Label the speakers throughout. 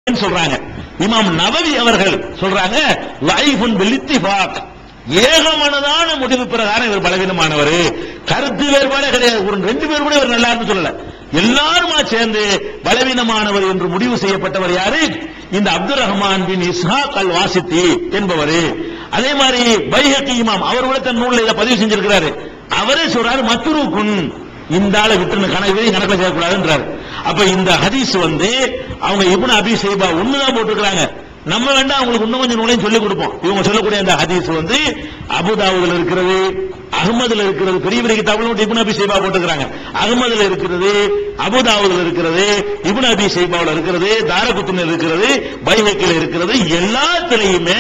Speaker 1: சொல்றாங்க. இமாம் நவவி அவர்கள் சொல்றாங்க லைஃபுன் பில் இத்திஃபாக், ஏகமனதான முடிவு பிரகாரம் இவர் பலவீனமானவர், கருத்து வேறுபாடே கிடையாது. ஒரு ரெண்டு பேர் கூட இவர் நல்லா இருந்து சொல்லல, எல்லாருமா சேர்ந்து பலவீனமானவர் என்று முடிவு செய்யப்பட்டவர் யாரு? இந்த அப்துல் ரஹ்மான் பின் இஸ்ஹாக் அல் வாசித்தி என்பவர். அதே மாதிரி பைஹகி இமாம் அவர் கூட தன் நூலில் இதை பதிவு செஞ்சிருக்கிறாரு. அவரே சொல்றாரு மத்ரூகுன், இந்த ஆளை விட்டு கணக்கில் சேர்க்கக்கூடாதுன்றாரு. அப்ப இந்த ஹதீஸ் அவங்க இப்னு அபி ஷைபா ஒண்ணுதான் போட்டுருக்காங்க. நம்ம வேண்டாம் அவங்களுக்கு இன்னும் கொஞ்சம் நூலையும் சொல்லிக் கொடுப்போம். இவங்க சொல்லக்கூடிய அந்த ஹதீஸ் அபுதாவுதுல இருக்கிறது, அஹ்மதுல இருக்கிறது, பெரிய பெரிய கிதாபுல இப்னு அபி ஷைபா போட்டுக்கிறாங்க. அஹ்மதுல இருக்கிறது, அபுதாவுதுல இருக்கிறது, இப்னு அபி ஷைபாவுல இருக்கிறது, தாரகுத்னில இருக்கிறது, பைஹக்கில இருக்கிறது, எல்லாத்திலையுமே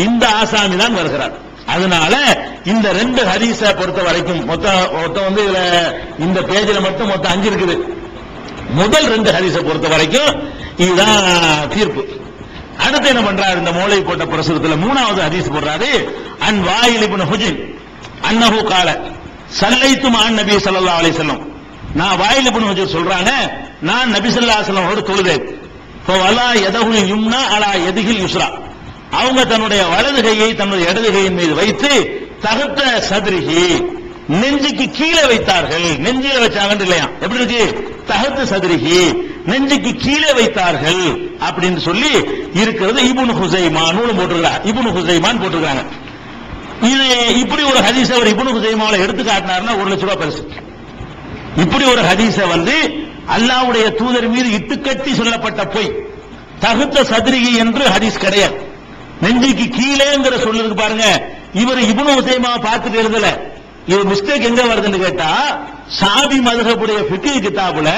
Speaker 1: இந்த ஆசாமி தான் வருகிறார். அதனால இந்த ரெண்டு ஹதீஸ பொறுத்த வரைக்கும் மொத்தம் இதுல இந்த பேஜ்ல மட்டும் மொத்தம் 5 இருக்குது. முதல் 2 ஹதீஸ பொறுத்த வரைக்கும் இதுதான் தீர்ப்பு. அடுத்து என்ன பண்றாரு? இந்த மௌலை போட்ட பிரசுரத்துல 3வது ஹதீஸ் போடுறாரு. அன் வாயில் இப்னு ஹுஜைர் அன்னஹு கால ஸல்லைத்து மஅன் நபி ஸல்லல்லாஹு அலைஹி வஸல்லம், நான் வாயில் இப்னு ஹுஜைர் சொல்றாங்க, நான் நபி ஸல்லல்லாஹு அலைஹி வஸல்லமோடு தொழுதேன். ஃபவலா யதஹுல் யும்னா அலா யதிஹில் யுஸ்ரா, அவங்க தன்னுடைய வலது கையை தன்னுடைய இடது கையின் மீது வைத்து தகத்த சதுரிகி, நெஞ்சுக்கு கீழே வைத்தார்கள். நெஞ்சில வச்சாங்க இல்லையா, எப்படி இருக்கு? தகத்த சதுரிகி, நெஞ்சுக்கு கீழே வைத்தார்கள் அப்படின்னு சொல்லி இருக்கிறது. இப்னு ஹுசைமா நூலும் போட்டிருக்காங்க, இப்னு ஹுசைமான் போட்டிருக்காங்க. இது இப்படி ஒரு ஹதீஸை அவர் இப்னு ஹுசைமாவுல எடுத்து காட்டினார்னா 1 லட்சம் ரூபாய் பரிசு. இப்படி ஒரு ஹதீஸை அல்லாஹ்வுடைய தூதர் மீது இட்டுக்கட்டி சொல்லப்பட்ட பொய், தகுத்த சதுரிகி என்று ஹதீஸ் கிடையாது. நெஞ்சுக்கு கீழேங்கிற சொல்லுக்கு பாருங்க, இவர் இப்னு ஹுசைமாவை பார்த்துட்டு எழுதல. இது மிஸ்டேக் எங்க வருதுன்னு கேட்டா, ஷாபி மதுஹபுடைய ஃபிக்ஹ் கிதாபுல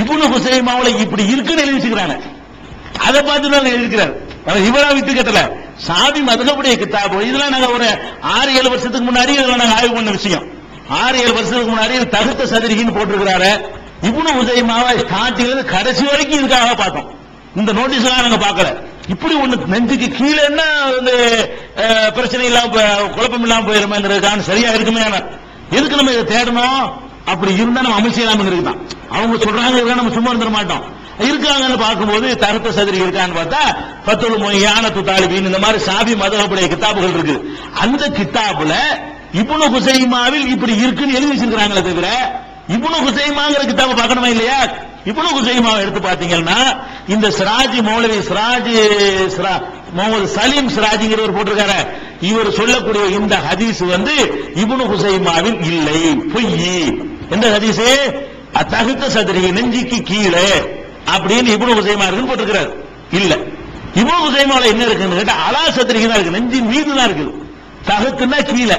Speaker 1: இப்னு ஹுசைமாவுல இப்படி இருக்குன்னு எழுதிக்கிறாங்க. அதை பார்த்து தான் எழுதிக்கிறார். இவரா விட்டு கட்டல, ஷாபி மதுஹபுடைய கிதாபு. இதெல்லாம் நாங்க ஒரு 6-7 வருஷத்துக்கு முன்னாடி இதெல்லாம் நாங்க ஆய்வு பண்ண விஷயம். 6-7 வருஷத்துக்கு முன்னாடி தகுத்த சதுரிகின்னு போட்டிருக்கிறாரு. இப்னு ஹுசைமாவை ஸ்டார்டிங்ல கடைசி வரைக்கும் இதுக்காக பார்த்தோம். இந்த நோட்டீஸ் எல்லாம் நாங்க பார்க்கல. இப்படி ஒண்ணு நெஞ்சுக்கு கீழே என்ன பிரச்சனை இல்லாம குழப்பம் இல்லாம போயிருமேங்கிறதுக்கான சரியா இருக்குமே. எதுக்கு நம்ம இதை தேடணும்? அப்படி இருந்தா நம்ம அமல் செய்யலாம இருக்குதான். அவங்க சொல்றாங்க நம்ம சும்மா இருந்துட மாட்டோம். இருக்காங்கன்னு பார்க்கும்போது தகுத்த சதுரி இருக்கான்னு பார்த்தா ஃபத்துல் முய்யானத்து தாலிபின் இந்த மாதிரி ஷாபி மதுஹபுடைய கிதாபுகள் இருக்கு. அந்த கிதாபுல இப்னு ஹுசைமாவில் இப்படி இருக்குன்னு எழுதி வச்சிருக்காங்களே தவிர இப்னு ஹுசைமாங்கிற கிதாபை பார்க்கணுமா இல்லையா? இப்னு ஹுசைமாவை எடுத்து பாத்தீங்கன்னா இந்த சிராஜி மௌலவி முகமது சலீம் சிராஜிங்கிறவர் போட்டிருக்காரு. இவர் சொல்லக்கூடிய இந்த ஹதீஸ் இப்னு ஹுசைமாவில் இல்லை, பொய். எந்த ஹதீஸ்? தகுத்த சதுரி, நெஞ்சுக்கு கீழே அப்படின்னு இப்னு ஹுசைமா இருக்குன்னு போட்டிருக்கிறார். இல்ல, இப்னு ஹுசைமாவில் என்ன இருக்குன்னு கேட்டா அலா சதுரிக்கு தான் இருக்கு, நெஞ்சின் மீது தான் இருக்குது. தகுத்துன்னா கீழே,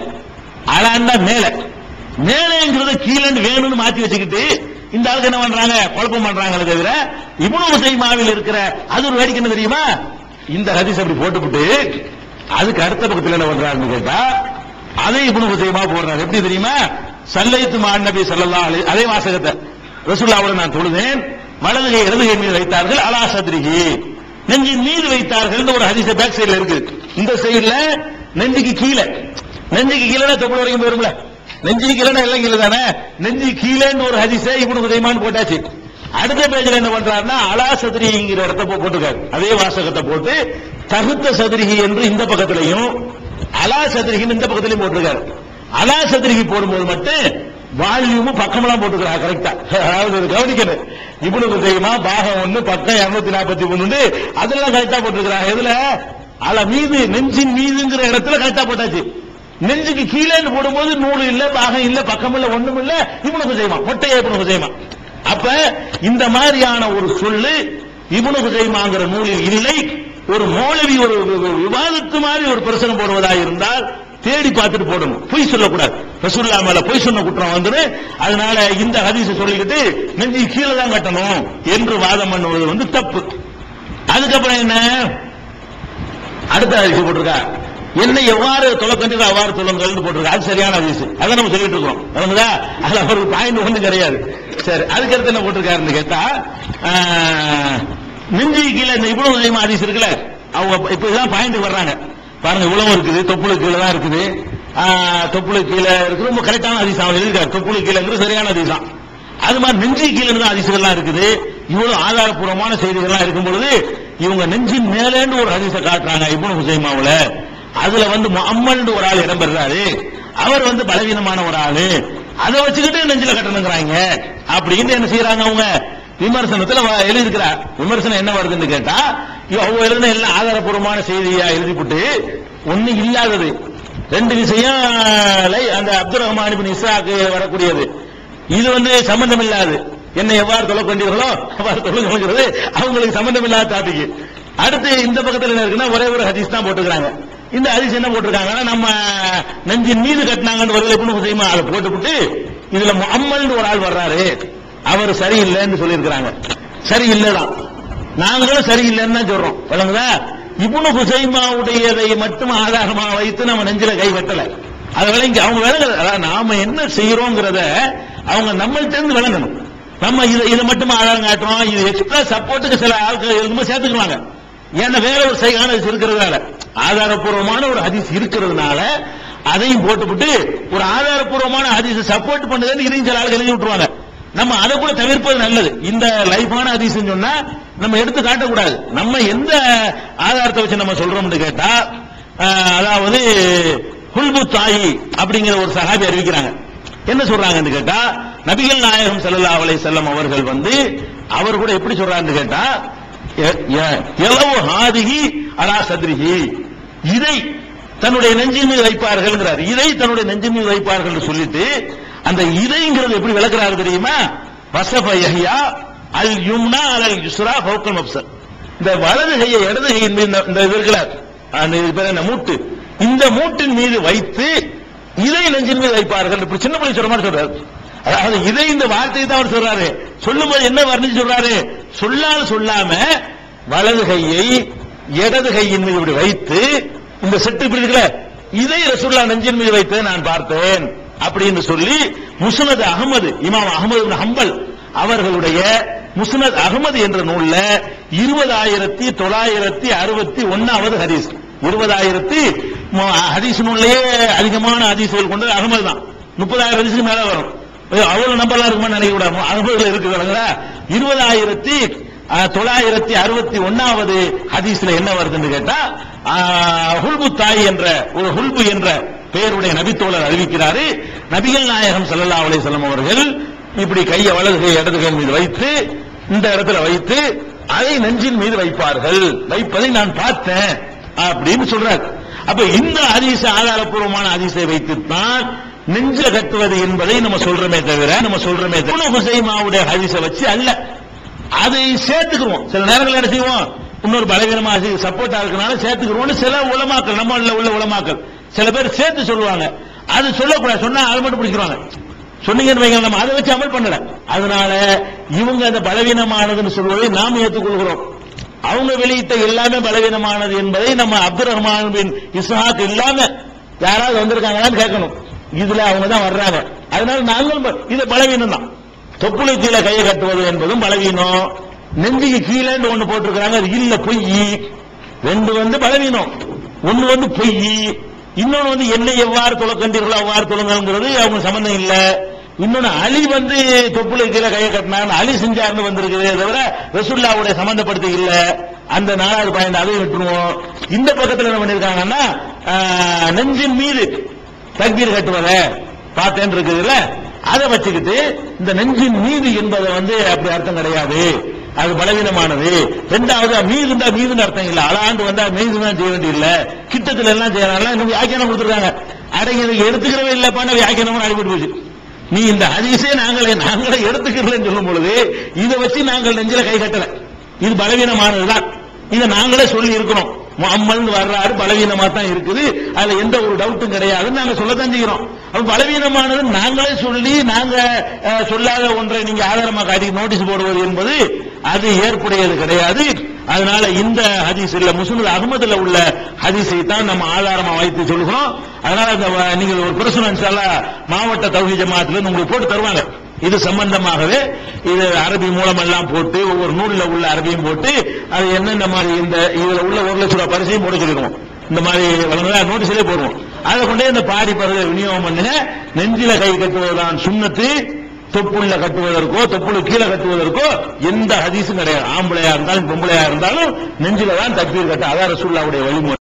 Speaker 1: அலான்னா மேல. மேலேங்கிறத கீழன்னு வேணும்னு மாத்தி வச்சுக்கிட்டு இந்த ஆளுக்கு என்ன பண்றாங்க? குழப்பம் பண்றாங்களே தவிர இப்னு ஹுசைமாவில் இருக்கிற அது ஒரு வேடிக்கை என்ன தெரியுமா? இந்த ஹதீஸ் அப்படி போட்டுவிட்டு அதுக்கு அடுத்த பக்கத்தில் என்ன பண்றாங்கன்னு கேட்டா அதே இப்னு ஹுசைமா போடுறாங்க. எப்படி தெரியுமா? ஸல்லைத்து மஅன் நபி ஸல்லல்லாஹு அலைஹி, அதே வாசகத்தை ரசூலுல்லாஹ்வோட நான் தொழுதேன், வலது கை இடது கை மீது வைத்தார்கள், அலா சத்ரிஹி, நெஞ்சின் மீது வைத்தார்கள் ஒரு ஹதீஸ் பேக் சைடுல இருக்கு. இந்த சைடுல நெஞ்சுக்கு கீழே, நெஞ்சுக்கு கீழே தொப்புள் வரைக்கும் போயிரும்ல, நெஞ்சுக்கு கீழே எல்லாம் கீழே தானே, நெஞ்சு கீழேன்னு ஒரு ஹதீஸை இப்னு ஹுசைமான்னு போட்டாச்சு. அடுத்த பேஜ்ல என்ன பண்றாருன்னா அலா சத்ரிஹிங்கிற இடத்தை போட்டுக்காரு, அதே வாசகத்தை போட்டு தகுத்த சத்ரிஹி என்று இந்த பக்கத்திலையும் அலா சத்ரிஹின்னு இந்த பக்கத்திலையும் போட்டிருக்காரு. அலா சத்ரிஹி போடும்போது மட்டும் வால்யூம் பக்கமெல்லாம் போட்டுக்கிறாங்க கரெக்டா. அதாவது கவனிக்கணும், இப்னு ஹுசைமா பாகம் 1 பக்கம் 243 அதெல்லாம் கரெக்டா போட்டுருக்காங்க. எதுல? அல மீது, நெஞ்சின் மீதுங்கிற இடத்துல கரெக்டா போட்டாச்சு. நெஞ்சுக்கு கீழே போடும்போது நூல் இல்ல, பாகம் இல்ல, பக்கம் இல்ல, ஒண்ணும் இல்ல, இப்னு ஹுசைமா மொட்டையா இப்னு ஹுசைமா. அப்ப இந்த மாதிரியான ஒரு சொல்லு இப்னு ஹுசைமாங்கிற நூலில் இல்லை. ஒரு மௌலவி ஒரு விவாதத்து மாதிரி ஒரு பிரசனம் போடுவதா இருந்தால் தேடி பார்த்துட்டு போடணும், பொய் சொல்லக்கூடாது. ரசூலுல்லாஹ் மேல பொய் சொன்ன குற்றம் அதனால இந்த ஹதீஸை சொல்லிக்கிட்டு நெஞ்சு கீழே தான் கட்டணும் என்று வாதம் பண்ணுவது தப்பு. அதுக்கப்புறம் என்ன? அடுத்த ஹதீஸ் போட்டிருக்கா, என்னை எவ்வாறு தொலைக்கண்டீங்க அவ்வாறு தொழுங்கள் போட்டிருக்கா. அது சரியான ஹதீஸ், அதை நம்ம சொல்லிட்டு இருக்கோம். அதுல ஒரு பாயிண்ட் ஒண்ணு கிடையாது. சரி, அதுக்கடுத்து என்ன போட்டிருக்காருன்னு கேட்டா, நெஞ்சு கீழே இந்த இப்னு ஹுசைமா ஹதீஸ் இருக்குல்ல, அவங்க இப்ப இதான் பாயிண்ட் வர்றாங்க பாருங்க. இவ்வளவு இருக்குது, தொப்புளுக்கு கீழே தான் இருக்குது, தொப்புளுக்கு கீழே இருக்கு. ரொம்ப கரெக்டான ஹதீஸ் அவங்க எழுதிருக்காரு. தொப்புளுக்கு கீழேங்கிறது சரியான ஹதீஸ் தான். அது மாதிரி நெஞ்சு கீழே தான் ஹதீஸ்கள்லாம் இருக்குது. இவ்வளவு ஆதாரப்பூர்வமான செய்திகள்லாம் இருக்கும் பொழுது இவங்க நெஞ்சின் மேலேன்னு ஒரு ஹதீஸை காட்டுறாங்க இப்னு ஹுசைமாவுல. அதுல முஅம்மல் ஒரு ஆள் இடம் பெறாரு, அவர் பலவீனமான ஒரு ஆளு, அதை வச்சுக்கிட்டு நெஞ்சில கட்டணுங்கிறாங்க அப்படின்னு என்ன செய்யறாங்க அவங்க விமர்சனத்துல எழுதியிருக்கிறார். விமர்சனம் என்ன வருதுன்னு கேட்டா, அவங்க எழுதின எல்லாம் ஆதாரப்பூர்வமான செய்தியா எழுதிவிட்டு ஒண்ணு இல்லாதது ரெண்டு விஷயம் அந்த அப்துல் ரஹ்மான் இப்னு இஸ்ஹாக் வரக்கூடியது, இது சம்பந்தம் இல்லாது என்ன எவ்வாறு தொலை கொண்டீர்களோ அவ்வாறு தொழுகிறது அவங்களுக்கு சம்பந்தம் இல்லாத டாபிக். அடுத்து இந்த பக்கத்தில் என்ன இருக்குன்னா ஒரே ஒரு ஹதீஸ் தான் போட்டுக்கிறாங்க. இந்த ஹதீஸ் என்ன போட்டிருக்காங்கன்னா நம்ம நெஞ்சின் மீது கட்டினாங்கன்னு வருது இப்னு ஹுசைமா, அதை போட்டுவிட்டு இதுல முஅம்மல் ஒரு ஆள் வர்றாரு, அவர் சரியில்லைன்னு சொல்லியிருக்கிறாங்க. சரியில்லைதான், நாங்களும் சரியில்லைன்னு தான் சொல்றோம். வழங்குதா? இப்னு ஹுசைமாவுடையதை மட்டும் ஆதாரமாக வைத்து நம்ம நெஞ்சில கை வெட்டல, அதை விளங்கி அவங்க விளங்குறது. நாம என்ன செய்யறோங்கிறத அவங்க நம்மள்கிட்ட விளங்கணும். நம்ம இதை மட்டும் ஆதாரம் காட்டுறோம், இது எக்ஸ்ட்ரா சப்போர்ட்டுக்கு சில ஆட்கள் இருக்கும்போது சேர்த்துக்குவாங்க. ஏன்னா வேற ஒரு சைகான இருக்கிறதுனால, ஆதாரப்பூர்வமான ஒரு ஹதீஸ் இருக்கிறதுனால அதையும் போட்டுவிட்டு ஒரு ஆதாரப்பூர்வமான ஹதீஸ் சப்போர்ட் பண்ணுதுன்னு இதையும் சில ஆளுகள் எழுதி விட்டுருவாங்க. நம்ம அதை கூட தவிர்ப்பது நல்லது. இந்த லைஃபான ஹதீஸ் சொன்னா நம்ம எடுத்து காட்டக்கூடாது. நம்ம எந்த ஆதாரத்தை வச்சு நம்ம சொல்றோம்னு கேட்டா, அதாவது ஹுல்பு தாயி அப்படிங்கிற ஒரு சஹாபி அறிவிக்கிறாங்க. என்ன சொல்றாங்கன்னு கேட்டா, நபிகள் நாயகம் ஸல்லல்லாஹு அலைஹி வஸல்லம் அவர்கள் அவர் கூட எப்படி சொல்றாருன்னு கேட்டா, யலவு ஹாதிஹி அலா சத்ரிஹி, இதை தன்னுடைய நெஞ்சின் மீது வைப்பார்கள். இதை தன்னுடைய நெஞ்சின் மீது வைப்பார்கள் சொல்லிட்டு அந்த இதைங்கிறது எப்படி விளக்குறாரு தெரியுமா? வஸஃப யஹ்யா அல் யும்னா அல் யுஸ்ரா ஃபௌகல் மப்சர், இந்த வலது கையை இடது கையின் மீது இந்த இருக்குல அந்த பேர் என்ன மூட்டு, இந்த மூட்டின் மீது வைத்து இதை நெஞ்சின் மீது வைப்பார்கள். இப்படி சின்ன பிள்ளை சொல்ற மாதிரி சொல்றாரு. அதாவது இதை இந்த வார்த்தையை தான் அவர் சொல்றாரு. சொல்லும்போது என்ன வர்ணிச்சு சொல்றாரு? சொல்லாம வலது கையை இடது கையின் மீது இப்படி வைத்து இந்த செட்டு இப்படி இருக்குல்ல, இதை ரசூலுல்லாஹ் நெஞ்சின் மீது வைத்து நான் பார்த்தேன் அப்படின்னு சொல்லி முஸ்னத் அஹ்மது, இமாம் அஹ்மது இப்னு ஹம்பல் அவர்களுடைய முஸ்னத் அஹ்மது என்ற நூல்ல 20,961வது ஹதீஸ். 20,000 ஹதீஸ் நூல்லையே அதிகமான ஹதீஸ்கள் கொண்டது அஹ்மது தான். 30,000 ஹதீஸ்க்கு மேல வரும். அவ்வளவு நம்பர்லாம் இருக்குமா நினைக்க கூடாது. அஹ்மதுல இருக்குதுங்களா? 20,961வது ஹதீஸ்ல என்ன வருதுன்னு கேட்டா, ஹுல்பு தாய் என்ற ஒரு ஹுல்பு என்ற பெயருடைய நபித்தோழர் அறிவிக்கிறாரு, நபிகள் நாயகம் ஸல்லல்லாஹு அலைஹி வஸல்லம் அவர்கள் இப்படி கையை வலது கை இடது கை மீது வைத்து இந்த இடத்துல வைத்து அதை நெஞ்சின் மீது வைப்பார்கள், வைப்பதை நான் பார்த்தேன் அப்படின்னு சொல்றாரு. அப்ப இந்த ஹதீஸ் ஆதாரப்பூர்வமான ஹதீஸை வைத்துத்தான் நெஞ்சில கட்டுவது என்பதை நம்ம சொல்றோமே தவிர இப்னு ஹுசைமாவுடைய ஹதீஸை வச்சு அல்ல. அதை சேர்த்துக்கிறோம். சில நேரங்கள் என்ன செய்வோம், இன்னொரு பலவீனமா சப்போர்ட்டா இருக்கனால சேர்த்துக்கிறோம். சில உலமாக்கள், நம்ம உள்ள உலமாக்கள் சில பேர் சேர்த்து சொல்லுவாங்க. அது சொல்லக்கூடாது, சொன்னா அது மட்டும் பிடிக்கிறாங்க. சொன்னீங்கன்னு வைங்க, நம்ம அதை வச்சு அமல் பண்ணல. அதனால இவங்க அந்த பலவீனமானதுன்னு சொல்வதை நாம் ஏற்றுக்கொள்கிறோம். அவங்க வெளியிட்ட எல்லாமே பலவீனமானது என்பதை நம்ம அப்துல் ரஹ்மான் பின் இஸ்ஹாக் இல்லாம யாராவது வந்திருக்காங்களான்னு கேட்கணும். இதுல அவங்க தான் வர்றாங்க. அதனால நாங்கள் இது பலவீனம் தான். தொப்புளை கீழே கையை கட்டுவது என்பதும் பலவீனம். நெஞ்சுக்கு கீழே ஒண்ணு போட்டிருக்கிறாங்க, அது இல்ல பொய். ரெண்டு பலவீனம், ஒண்ணு பொய், இன்னொன்னு என்னை எவ்வாறு தொலைக்கண்டீர்களோ அவ்வாறு தொழுங்கிறது அவங்க சம்பந்தம் இல்ல. இன்னொன்னு அலி தொப்புளை கீழே கையை கட்டினாங்க, அலி செஞ்சாருன்னு வந்திருக்குதே தவிர ரசூலுல்லாஹ்வுடைய சம்பந்தப்படுத்தி இல்ல. அந்த 4வது பாயிண்ட் அதை விட்டுருவோம். இந்த பக்கத்தில் என்ன பண்ணிருக்காங்கன்னா, நெஞ்சின் மீது தக்பீர் கட்டுவத பார்த்தேன் இருக்குதுல்ல, அதை வச்சுக்கிட்டு இந்த நெஞ்சின் மீது என்பதை அப்படி அர்த்தம் கிடையாது, அது பலவீனமானது. ரெண்டாவது மீதுண்டா மீதுன்னு அர்த்தம் இல்ல, அலாண்டு வந்தா மீது தான் செய்ய வேண்டிய இல்ல, கிட்டத்துல எல்லாம் செய்யறாங்க. இன்னும் வியாக்கியானம் கொடுத்துருக்காங்க. அடங்கி எடுத்துக்கிறவே இல்லப்பான வியாக்கியானம் அடிபட்டு போச்சு. நீ இந்த ஹதீஸே நாங்களே எடுத்துக்கிறேன்னு சொல்லும் பொழுது இதை வச்சு நாங்கள் நெஞ்சில கை கட்டல, இது பலவீனமானதுதான். இதை நாங்களே சொல்லி இருக்கிறோம். முஅம்மல் வர்றாரு, பலவீனமா தான் இருக்குது, அதுல எந்த ஒரு டவுட்டும் கிடையாதுன்னு நாங்க சொல்லத்தான் செய்கிறோம். அப்ப பலவீனமானது நாங்களே சொல்லி நாங்க சொல்லாத ஒன்றை நீங்க ஆதாரமா காட்டி நோட்டீஸ் போடுவது என்பது அது ஏற்புடையது கிடையாது. அதனால இந்த ஹதீஸ் இல்ல, முஸ்னத் அஹ்மதுல உள்ள ஹதீஸை தான் நம்ம ஆதாரமா வைத்து சொல்கிறோம். அதனால நீங்க ஒரு பிரச்சனை இன்ஷாஅல்லாஹ் மாவட்ட தௌஹீத் ஜமாஅத்துல உங்களுக்கு போட்டு தருவாங்க. இது சம்பந்தமாகவே இது அரபி மூலமெல்லாம் போட்டு ஒவ்வொரு நூல்ல உள்ள அரபியும் போட்டு அது என்னென்ன மாதிரி இந்த இதுல உள்ள 1 லட்சம் ரூபாய் பரிசையும் போட்டு சொல்லிடுவோம். இந்த மாதிரி நோட்டீஸ்லேயே போடுவோம். அதை கொண்டே இந்த பாரி பருவ விநியோகம் பண்ணுங்க. நெஞ்சில கை கட்டுவதுதான் சுன்னத்து, தொப்புள்ள கட்டுவதற்கோ தொப்புளு கீழே கட்டுவதற்கோ எந்த ஹதீஸும் கிடையாது. ஆம்பளையா இருந்தாலும் பொம்பளையா இருந்தாலும் நெஞ்சில தான் தக்பீர் கட்ட, அதான் ரசூலுல்லாஹ்வுடைய வழிமுறை.